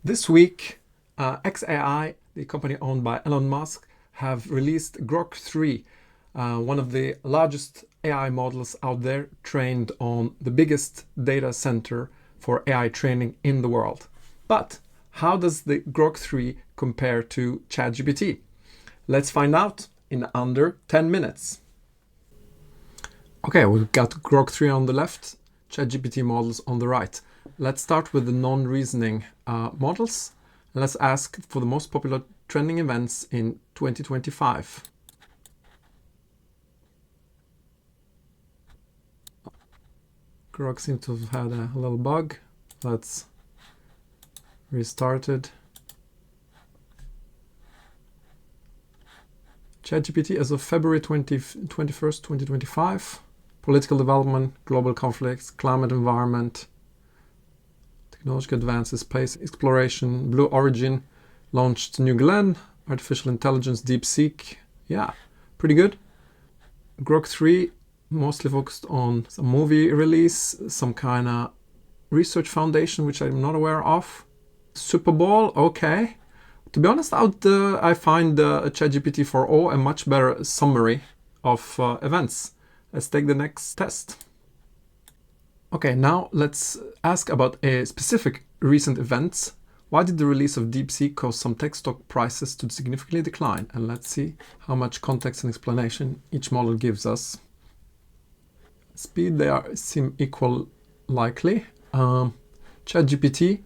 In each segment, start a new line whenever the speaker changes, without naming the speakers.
This week, xAI, the company owned by Elon Musk, have released Grok 3, one of the largest AI models out there, trained on the biggest data center for AI training in the world. But how does the Grok 3 compare to ChatGPT? Let's find out in under 10 minutes. Okay, we've got Grok 3 on the left, ChatGPT models on the right. Let's start with the non-reasoning models. Let's ask for the most popular trending events in 2025. Grok seems to have had a little bug. Let's restart it. ChatGPT as of February 21st, 2025. Political development, global conflicts, climate environment, technological advances, space exploration, Blue Origin, launched New Glenn, artificial intelligence, DeepSeek. Yeah, pretty good. Grok 3 mostly focused on some movie release, some kind of research foundation, which I'm not aware of. Super Bowl, okay. To be honest, I find ChatGPT 4o a much better summary of events. Let's take the next test. Okay, now let's ask about a specific recent events. Why did the release of DeepSeek cause some tech stock prices to significantly decline? And let's see how much context and explanation each model gives us. Speed, they seem equal likely. ChatGPT,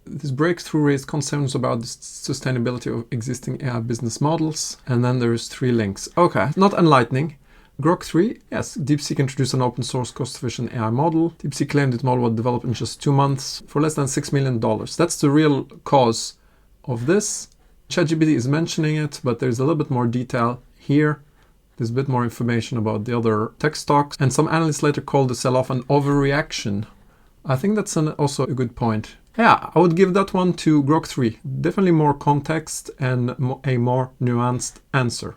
this breakthrough raised concerns about the sustainability of existing AI business models. And then there's 3 links. Okay, not enlightening. Grok 3, yes, DeepSeek introduced an open source cost-efficient AI model. DeepSeek claimed its model was developed in just 2 months for less than $6 million. That's the real cause of this. ChatGPT is mentioning it, but there's a little bit more detail here. There's a bit more information about the other tech stocks. And some analysts later called the sell-off an overreaction. I think that's also a good point. Yeah, I would give that one to Grok 3. Definitely more context and a more nuanced answer.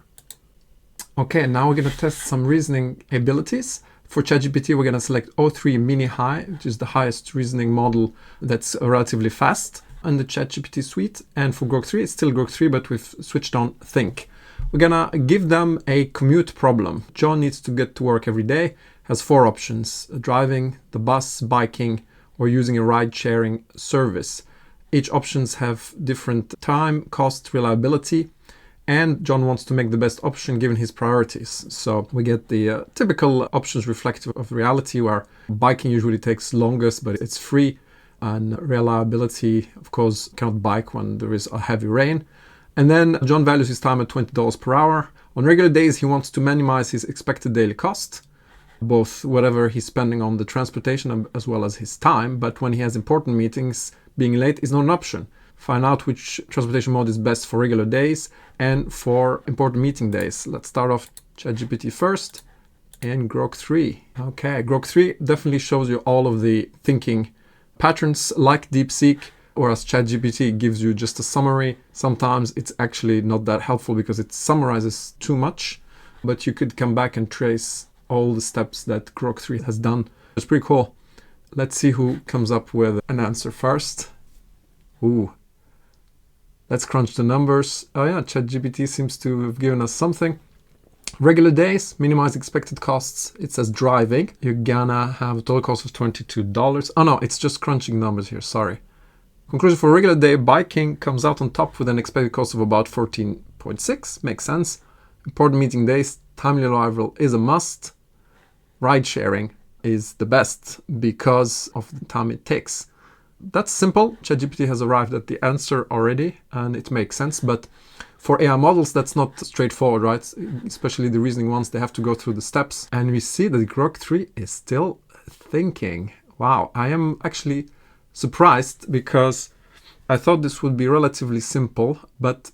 Okay, now we're going to test some reasoning abilities. For ChatGPT, we're going to select O3 Mini High, which is the highest reasoning model that's relatively fast in the ChatGPT suite. And for Grok 3, it's still Grok 3, but we've switched on Think. We're going to give them a commute problem. John needs to get to work every day, has 4 options: driving, the bus, biking, or using a ride-sharing service. Each options have different time, cost, reliability. And John wants to make the best option given his priorities. So we get the typical options reflective of reality, where biking usually takes longest, but it's free. And reliability, of course, cannot bike when there is a heavy rain. And then John values his time at $20 per hour. On regular days, he wants to minimize his expected daily cost, both whatever he's spending on the transportation as well as his time. But when he has important meetings, being late is not an option. Find out which transportation mode is best for regular days and for important meeting days. Let's start off ChatGPT first and Grok 3. Okay, Grok 3 definitely shows you all of the thinking patterns like DeepSeek, whereas ChatGPT gives you just a summary. Sometimes it's actually not that helpful because it summarizes too much, but you could come back and trace all the steps that Grok 3 has done. It's pretty cool. Let's see who comes up with an answer first. Ooh. Let's crunch the numbers. Oh yeah, ChatGPT seems to have given us something. Regular days, minimize expected costs. It says driving. You're gonna have a total cost of $22. Oh no, it's just crunching numbers here, sorry. Conclusion for regular day, biking comes out on top with an expected cost of about 14.6. Makes sense. Important meeting days, timely arrival is a must. Ride sharing is the best because of the time it takes. That's simple. ChatGPT has arrived at the answer already, and it makes sense. But for AI models, that's not straightforward, right? Especially the reasoning ones, they have to go through the steps. And we see that Grok 3 is still thinking. Wow, I am actually surprised because I thought this would be relatively simple, but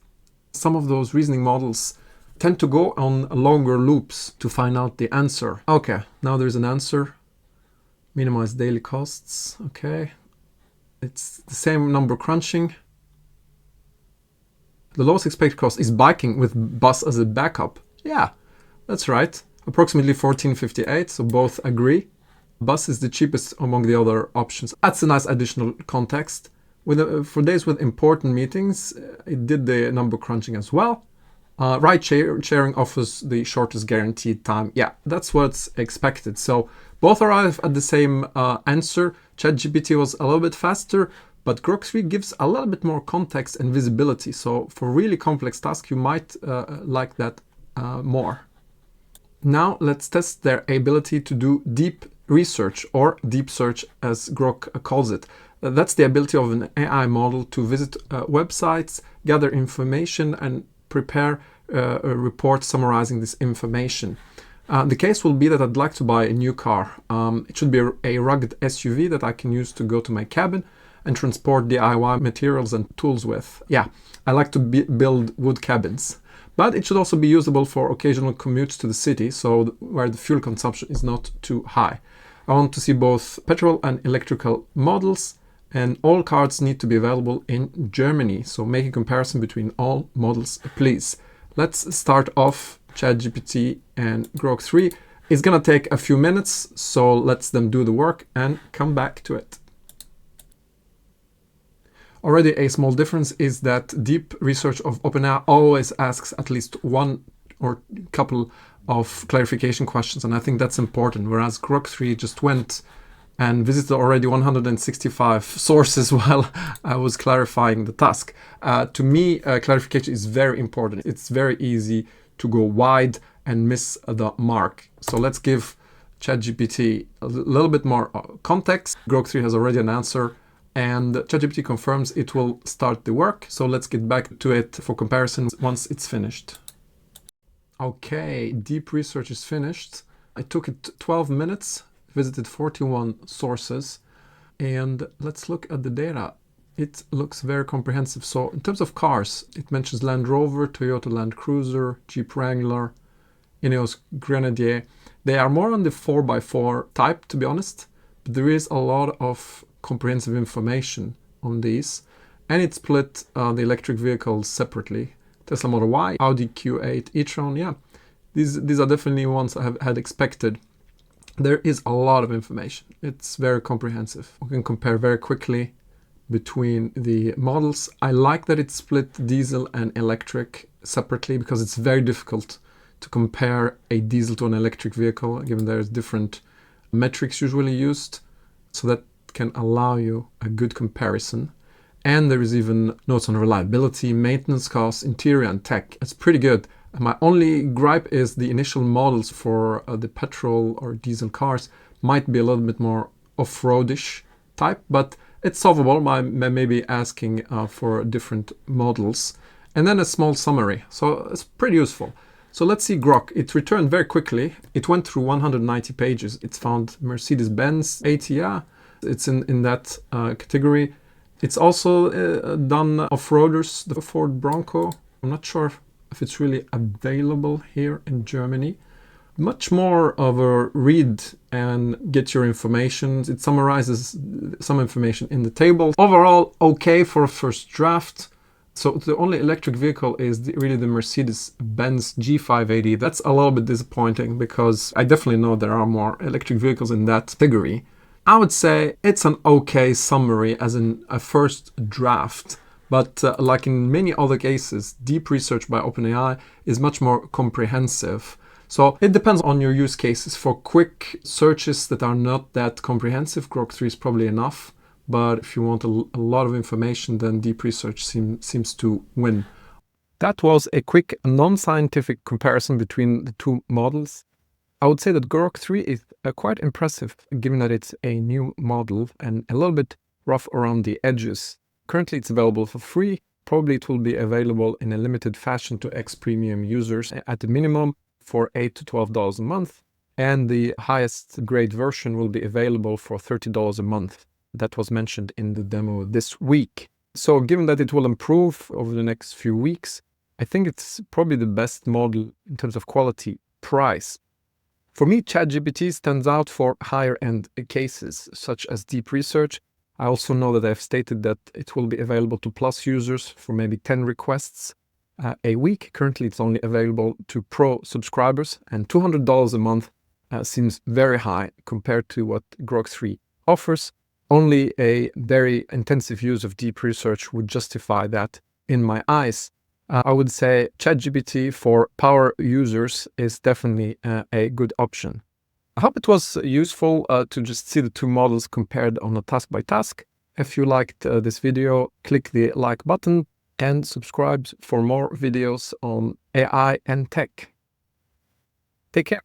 some of those reasoning models tend to go on longer loops to find out the answer. Okay, now there's an answer. Minimize daily costs. Okay. It's the same number crunching. The lowest expected cost is biking with bus as a backup. Yeah, that's right. Approximately 14.58, so both agree. Bus is the cheapest among the other options. That's a nice additional context. For days with important meetings, it did the number crunching as well. Ride sharing offers the shortest guaranteed time. Yeah, that's what's expected. So both arrive at the same answer. ChatGPT was a little bit faster, but Grok 3 gives a little bit more context and visibility. So for really complex tasks, you might like that more. Now let's test their ability to do deep research, or deep search as Grok calls it. That's the ability of an AI model to visit websites, gather information, and prepare a report summarizing this information. The case will be that I'd like to buy a new car. It should be a rugged SUV that I can use to go to my cabin and transport DIY materials and tools with. Yeah, I like to build wood cabins. But it should also be usable for occasional commutes to the city, so where the fuel consumption is not too high. I want to see both petrol and electrical models, and all cars need to be available in Germany. So make a comparison between all models, please. Let's start off ChatGPT and Grok 3. It's gonna take a few minutes, so let's them do the work and come back to it. Already a small difference is that deep research of OpenAI always asks at least one or couple of clarification questions, and I think that's important, whereas Grok 3 just went and visited already 165 sources while I was clarifying the task. To me, clarification is very important. It's very easy to go wide and miss the mark. So let's give ChatGPT a little bit more context. Grok 3 has already an answer, and ChatGPT confirms it will start the work. So let's get back to it for comparison once it's finished. Okay, deep research is finished. It took it 12 minutes, visited 41 sources, and let's look at the data. It looks very comprehensive. So in terms of cars, it mentions Land Rover, Toyota Land Cruiser, Jeep Wrangler, Ineos Grenadier. They are more on the 4x4 type, to be honest, but there is a lot of comprehensive information on these, and it split the electric vehicles separately. Tesla Model Y, Audi Q8 e-tron, yeah, these are definitely ones I had expected. There is a lot of information. It's very comprehensive. We can compare very quickly between the models. I like that it split diesel and electric separately, because it's very difficult to compare a diesel to an electric vehicle, given there's different metrics usually used. So that can allow you a good comparison. And there is even notes on reliability, maintenance costs, interior and tech. It's pretty good. My only gripe is the initial models for the petrol or diesel cars might be a little bit more off-roadish type, but it's solvable by maybe asking for different models. And then a small summary. So it's pretty useful. So let's see Grok. It returned very quickly. It went through 190 pages. It's found Mercedes-Benz 80, yeah. It's in that category. It's also done off-roaders, the Ford Bronco. I'm not sure if it's really available here in Germany. Much more of a read and get your information. It summarizes some information in the table. Overall, okay for a first draft. So the only electric vehicle is really the Mercedes-Benz G580. That's a little bit disappointing, because I definitely know there are more electric vehicles in that category. I would say it's an okay summary as in a first draft, but like in many other cases, deep research by OpenAI is much more comprehensive. So it depends on your use cases. For quick searches that are not that comprehensive, Grok 3 is probably enough. But if you want a lot of information, then deep research seems to win. That was a quick non-scientific comparison between the two models. I would say that Grok 3 is quite impressive, given that it's a new model and a little bit rough around the edges. Currently it's available for free. Probably it will be available in a limited fashion to X-Premium users at the minimum for $8 to $12 a month. And the highest grade version will be available for $30 a month. That was mentioned in the demo this week. So given that it will improve over the next few weeks, I think it's probably the best model in terms of quality, price. For me, ChatGPT stands out for higher-end cases, such as deep research. I also know that I've stated that it will be available to Plus users for maybe 10 requests a week. Currently, it's only available to Pro subscribers, and $200 a month seems very high compared to what Grok 3 offers. Only a very intensive use of deep research would justify that in my eyes. I would say ChatGPT for power users is definitely a good option. I hope it was useful to just see the two models compared on a task by task. If you liked this video, click the like button and subscribe for more videos on AI and tech. Take care.